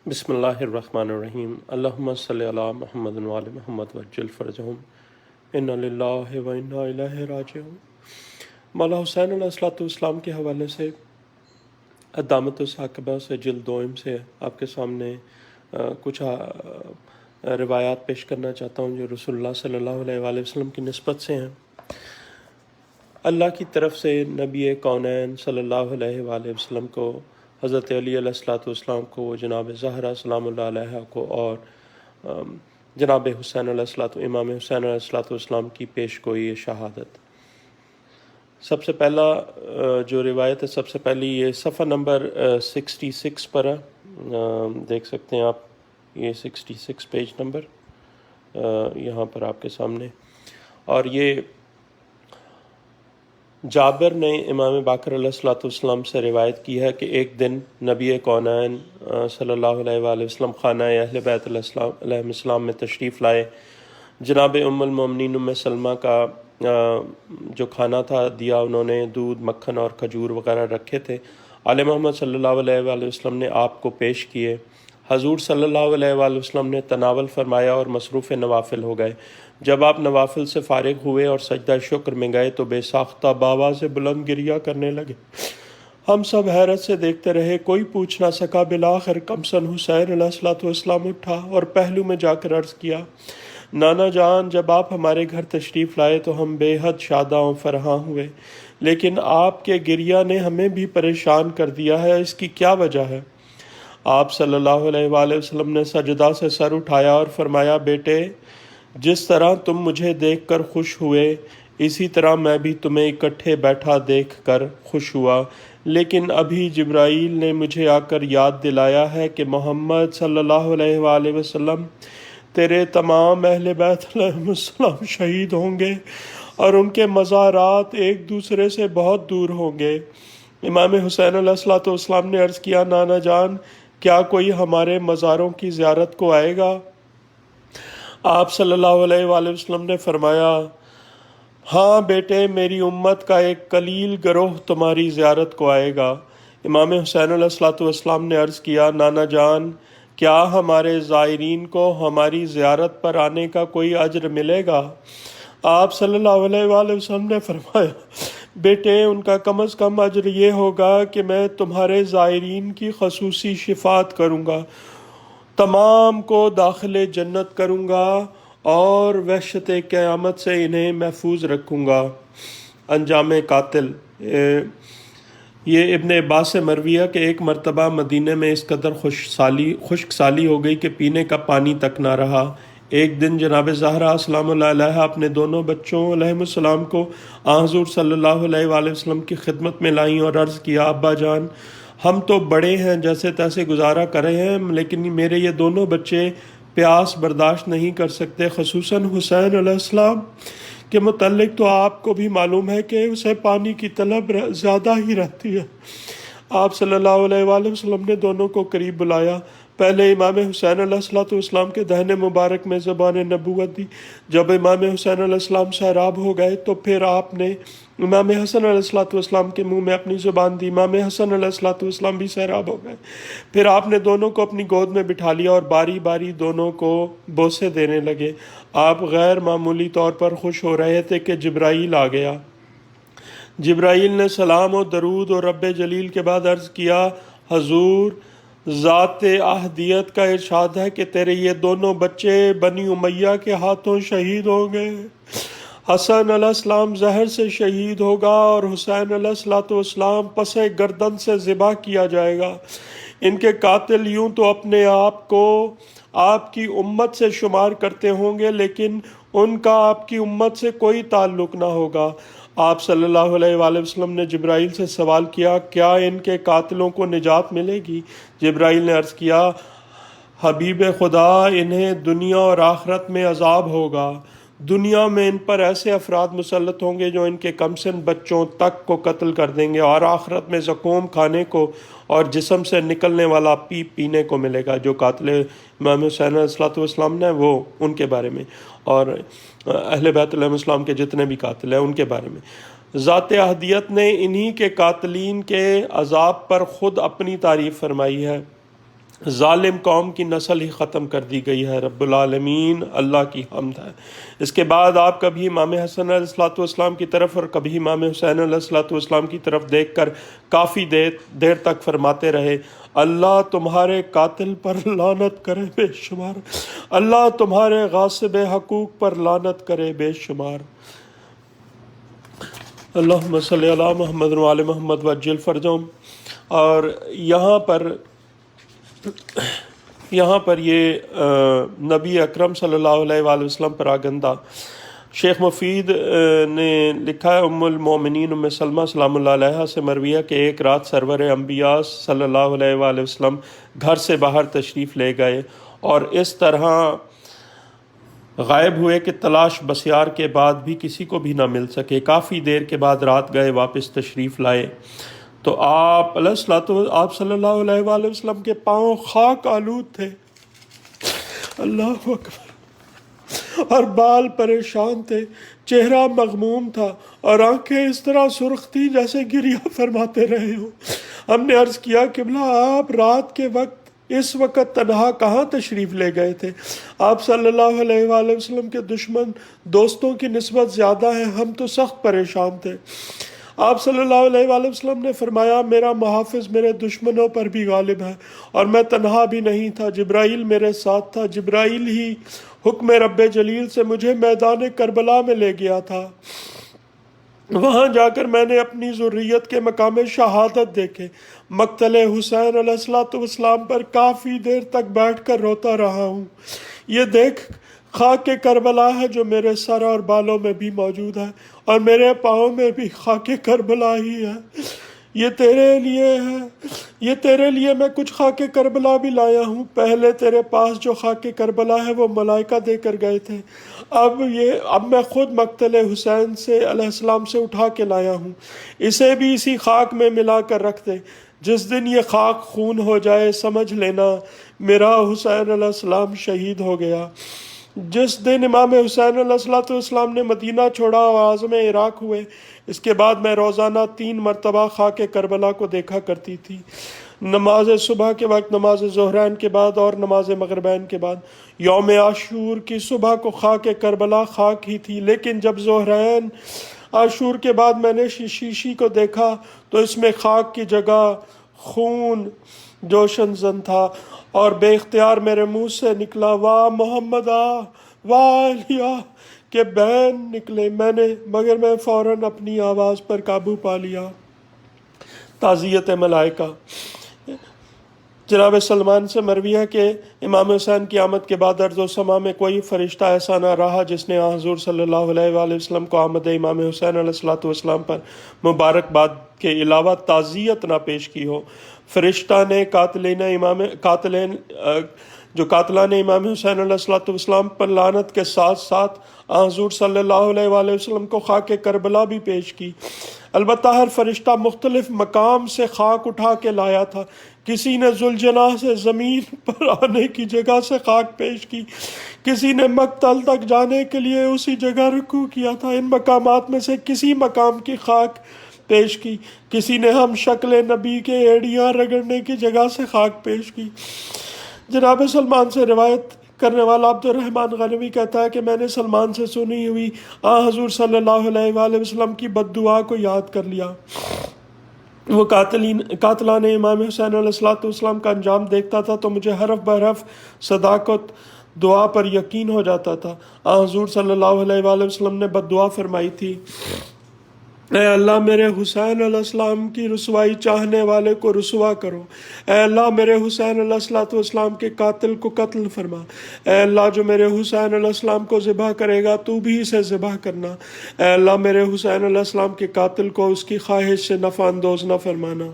بسم اللہ الرحمن الرحیم اللہم صلی علی محمد وعلی محمد وعجل فرجہم انا للہ و انا الیہ راجعون۔ مولا حسین علیہ السلام کے حوالے سے الدامۃ الثاقبہ سے جلد دوئم سے آپ کے سامنے کچھ روایات پیش کرنا چاہتا ہوں جو رسول اللہ صلی اللہ علیہ وآلہ وسلم کی نسبت سے ہیں۔ اللہ کی طرف سے نبی کونین صلی اللہ علیہ وآلہ وسلم کو، حضرت علی علیہ السلام کو، جناب زہرا سلام اللہ علیہ کو اور جناب حسین علیہ امام حسین علیہ السلام کی پیش گوئی شہادت۔ سب سے پہلا جو روایت ہے، سب سے پہلی یہ صفحہ نمبر 66 پر ہے، دیکھ سکتے ہیں آپ، یہ 66 پیج نمبر یہاں پر آپ کے سامنے۔ اور یہ جابر نے امام باقر علیہ السلام سے روایت کی ہے کہ ایک دن نبی کونین صلی اللہ علیہ وآلہ وسلم خانہ اہل بیت علیہ السلام میں تشریف لائے۔ جناب ام المومنین ام سلمہ کا جو کھانا تھا دیا، انہوں نے دودھ، مکھن اور کھجور وغیرہ رکھے تھے۔ آل محمد صلی اللہ علیہ وآلہ وسلم نے آپ کو پیش کیے۔ حضور صلی اللہ علیہ وآلہ وسلم نے تناول فرمایا اور مصروف نوافل ہو گئے۔ جب آپ نوافل سے فارغ ہوئے اور سجدہ شکر میں گئے تو بے ساختہ بآواز بلند گریہ کرنے لگے۔ ہم سب حیرت سے دیکھتے رہے، کوئی پوچھ نہ سکا۔ بالآخر کمسن حسین علیہ السلام اٹھا اور پہلو میں جا کر عرض کیا، نانا جان، جب آپ ہمارے گھر تشریف لائے تو ہم بے حد شاداں و فرحاں ہوئے، لیکن آپ کے گریہ نے ہمیں بھی پریشان کر دیا ہے، اس کی کیا وجہ ہے؟ آپ صلی اللہ علیہ وآلہ وسلم نے سجدہ سے سر اٹھایا اور فرمایا، بیٹے، جس طرح تم مجھے دیکھ کر خوش ہوئے، اسی طرح میں بھی تمہیں اکٹھے بیٹھا دیکھ کر خوش ہوا، لیکن ابھی جبرائیل نے مجھے آ کر یاد دلایا ہے کہ محمد صلی اللہ علیہ وآلہ وسلم، تیرے تمام اہل بیت علیہ السلام شہید ہوں گے اور ان کے مزارات ایک دوسرے سے بہت دور ہوں گے۔ امام حسین علیہ السلام نے عرض کیا، نانا جان، کیا کوئی ہمارے مزاروں کی زیارت کو آئے گا؟ آپ صلی اللہ علیہ وآلہ وسلم نے فرمایا، ہاں بیٹے، میری امت کا ایک قلیل گروہ تمہاری زیارت کو آئے گا۔ امام حسین علیہ السلام نے عرض کیا، نانا جان، کیا ہمارے زائرین کو ہماری زیارت پر آنے کا کوئی اجر ملے گا؟ آپ صلی اللہ علیہ وآلہ وسلم نے فرمایا، بیٹے، ان کا کم از کم اجر یہ ہوگا کہ میں تمہارے زائرین کی خصوصی شفاعت کروں گا، تمام کو داخل جنت کروں گا اور وحشت قیامت سے انہیں محفوظ رکھوں گا۔ انجام قاتل۔ یہ ابن عباس سے مروی ہے کہ ایک مرتبہ مدینے میں اس قدر خشک سالی ہو گئی کہ پینے کا پانی تک نہ رہا۔ ایک دن جناب زہرا سلام اللہ علیہ اپنے دونوں بچوں علیہ السلام کو حضور صلی اللہ علیہ وآلہ وسلم کی خدمت میں لائیں اور عرض کیا، ابا جان، ہم تو بڑے ہیں، جیسے تیسے گزارا کر رہے ہیں، لیکن میرے یہ دونوں بچے پیاس برداشت نہیں کر سکتے، خصوصاً حسین علیہ السلام کے متعلق تو آپ کو بھی معلوم ہے کہ اسے پانی کی طلب زیادہ ہی رہتی ہے۔ آپ صلی اللہ علیہ وآلہ وسلم نے دونوں کو قریب بلایا، پہلے امام حسین علیہ السلام کے دہنے مبارک میں زبان نبوت دی۔ جب امام حسین علیہ السلام سیراب ہو گئے تو پھر آپ نے امام حسن علیہ السلام کے منہ میں اپنی زبان دی۔ امام حسن علیہ السلام بھی سیراب ہو گئے۔ پھر آپ نے دونوں کو اپنی گود میں بٹھا لیا اور باری باری دونوں کو بوسے دینے لگے۔ آپ غیر معمولی طور پر خوش ہو رہے تھے کہ جبرائیل آ گیا۔ جبرائیل نے سلام و درود اور رب جلیل کے بعد عرض کیا، حضور، ذات احدیت کا ارشاد ہے کہ تیرے یہ دونوں بچے بنی امیہ کے ہاتھوں شہید ہوں گے۔ حسن علیہ السلام زہر سے شہید ہوگا اور حسین علیہ السلام پس گردن سے ذبح کیا جائے گا۔ ان کے قاتل یوں تو اپنے آپ کو آپ کی امت سے شمار کرتے ہوں گے، لیکن ان کا آپ کی امت سے کوئی تعلق نہ ہوگا۔ آپ صلی اللہ علیہ وآلہ وسلم نے جبرائیل سے سوال کیا، کیا ان کے قاتلوں کو نجات ملے گی؟ جبرائیل نے عرض کیا، حبیب خدا، انہیں دنیا اور آخرت میں عذاب ہوگا۔ دنیا میں ان پر ایسے افراد مسلط ہوں گے جو ان کے کمسن بچوں تک کو قتل کر دیں گے، اور آخرت میں زقوم کھانے کو اور جسم سے نکلنے والا پینے کو ملے گا۔ جو قاتل امام حسین علیہ السلام نے وہ ان کے بارے میں، اور اہل بیت علیہ السلام کے جتنے بھی قاتل ہیں ان کے بارے میں۔ ذات احدیت نے انہی کے قاتلین کے عذاب پر خود اپنی تعریف فرمائی ہے۔ ظالم قوم کی نسل ہی ختم کر دی گئی ہے۔ رب العالمین اللہ کی حمد ہے۔ اس کے بعد آپ کبھی امام حسن علیہ السلام کی طرف اور کبھی امام حسین علیہ السلام کی طرف دیکھ کر کافی دیر تک فرماتے رہے، اللہ تمہارے قاتل پر لعنت کرے بے شمار، اللہ تمہارے غاصب حقوق پر لعنت کرے بے شمار۔ اللہم صلی علی محمد وعلی محمد وعجل فرجہم۔ اور یہاں پر یہ نبی اکرم صلی اللہ علیہ وآلہ وسلم پر آگندہ شیخ مفید نے لکھا ہے، ام المومنین ام سلمہ سلام اللہ علیہا سے مرویہ کہ ایک رات سرور انبیاء صلی اللہ علیہ وآلہ وسلم گھر سے باہر تشریف لے گئے اور اس طرح غائب ہوئے کہ تلاش بسیار کے بعد بھی کسی کو بھی نہ مل سکے۔ کافی دیر کے بعد رات گئے، واپس تشریف لائے تو آپ صلی اللہ علیہ وآلہ وسلم کے پاؤں خاک آلود تھے، اللہ اکبر، اور بال پریشان تھے، چہرہ مغموم تھا اور آنکھیں اس طرح سرخ تھی جیسے گریہ فرماتے رہے ہوں۔ ہم نے عرض کیا قبلہ آپ رات کے وقت اس وقت تنہا کہاں تشریف لے گئے تھے؟ آپ صلی اللہ علیہ وآلہ وسلم کے دشمن دوستوں کی نسبت زیادہ ہیں، ہم تو سخت پریشان تھے۔ آپ صلی اللہ علیہ وآلہ وسلم نے فرمایا میرا محافظ میرے دشمنوں پر بھی غالب ہے اور میں تنہا بھی نہیں تھا، جبرائیل میرے ساتھ تھا، جبرائیل ہی حکم رب جلیل سے مجھے میدان کربلا میں لے گیا تھا۔ وہاں جا کر میں نے اپنی ذریت کے مقام شہادت دیکھے، مقتل حسین علیہ السلام پر کافی دیر تک بیٹھ کر روتا رہا ہوں۔ یہ دیکھ خاک کربلا ہے جو میرے سر اور بالوں میں بھی موجود ہے اور میرے پاؤں میں بھی خاک کربلا ہی ہے۔ یہ تیرے لیے ہے، یہ تیرے لیے میں کچھ خاک کربلا بھی لایا ہوں۔ پہلے تیرے پاس جو خاک کربلا ہے وہ ملائکہ دے کر گئے تھے، اب میں خود مقتل حسین سے علیہ السلام سے اٹھا کے لایا ہوں۔ اسے بھی اسی خاک میں ملا کر رکھ دے، جس دن یہ خاک خون ہو جائے سمجھ لینا میرا حسین علیہ السلام شہید ہو گیا۔ جس دن امام حسین علیہ السلام نے مدینہ چھوڑا اور عازم عراق ہوئے، اس کے بعد میں روزانہ 3 مرتبہ خاک کربلا کو دیکھا کرتی تھی، نماز صبح کے وقت، نماز ظہرین کے بعد اور نماز مغربین کے بعد۔ یوم عاشور کی صبح کو خاک کربلا خاک ہی تھی، لیکن جب ظہرین عاشور کے بعد میں نے شیشی کو دیکھا تو اس میں خاک کی جگہ خون جوشن زن تھا اور بے اختیار میرے منہ سے نکلا واہ محمد واہ علیہ کے بین نکلے، مگر میں فوراً اپنی آواز پر قابو پا لیا۔ تعزیت ملائکہ۔ جناب سلمان سے مرویہ کہ امام حسین کی آمد کے بعد ارض و سما میں کوئی فرشتہ ایسا نہ رہا جس نے حضور صلی اللہ علیہ وآلہ وسلم کو آمد امام حسین علیہ السلام پر مبارکباد کے علاوہ تعزیت نہ پیش کی ہو۔ فرشتہ نے قاتلان امام حسین علیہ السلام پر لعنت کے ساتھ ساتھ حضور صلی اللہ علیہ وآلہ وسلم کو خاک کربلا بھی پیش کی۔ البتہ ہر فرشتہ مختلف مقام سے خاک اٹھا کے لایا تھا۔ کسی نے ذوالجناح سے زمین پر آنے کی جگہ سے خاک پیش کی، کسی نے مقتل تک جانے کے لیے اسی جگہ رکوع کیا تھا، ان مقامات میں سے کسی مقام کی خاک پیش کی، کسی نے ہم شکل نبی کے ایڑیاں رگڑنے کی جگہ سے خاک پیش کی۔ جناب سلمان سے روایت کرنے والا عبد الرحمن غنوی کہتا ہے کہ میں نے سلمان سے سنی ہوئی حضور صلی اللہ علیہ وآلہ وسلم کی بد دعا کو یاد کر لیا۔ وہ قاتلان امام حسین علیہ السلام کا انجام دیکھتا تھا تو مجھے حرف بحرف صداقت دعا پر یقین ہو جاتا تھا۔ حضور صلی اللہ علیہ وآلہ وسلم نے بد دعا فرمائی تھی، اے اللہ میرے حسین علیہ السلام کی رسوائی چاہنے والے کو رسوا کرو، اے اللہ میرے حسین علیہ السلام کے قاتل کو قتل فرما، اے اللہ جو میرے حسین علیہ السلام کو ذبح کرے گا تو بھی اسے ذبح کرنا، اے اللہ میرے حسین علیہ السلام کے قاتل کو اس کی خواہش سے نفع اندوز نہ فرمانا۔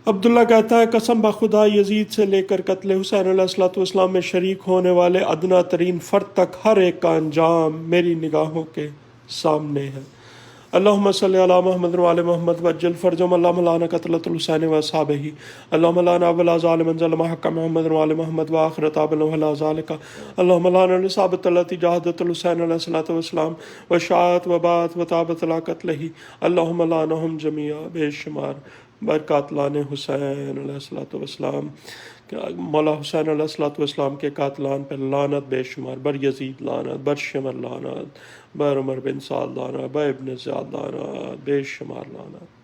عبداللہ کہتا ہے قسم بخدا یزید سے لے کر قتل حسین علیہ السلام میں شریک ہونے والے ادنا ترین فرد تک ہر ایک کا انجام میری نگاہوں کے سامنے ہے۔ اللہم صلی علی محمد وعلی محمد وعجل فرجہم، اللہم لعن قتلۃ الحسین واصحابہ، اللہم لعن اول ظالم ظلم حق محمد وعلی محمد وآخر طابل ولا ذالک، اللہم لعن الإصابة التي جاہدت الحسین علیہ السلام وشاعت وبات وطابت لا قتلہ، اللہم لعنہم جمیعا بے شمار۔ بر قاتلان حسین علیہ الصلوۃ والسلام، مولا حسین علیہ الصلوۃ والسلام کے قاتلان پر لعنت بے شمار، بر یزید لعنت، بر شمر لعنت، بر عمر بن سعد لعنت، بر ابن زیاد لعنت، بے شمار لعنت۔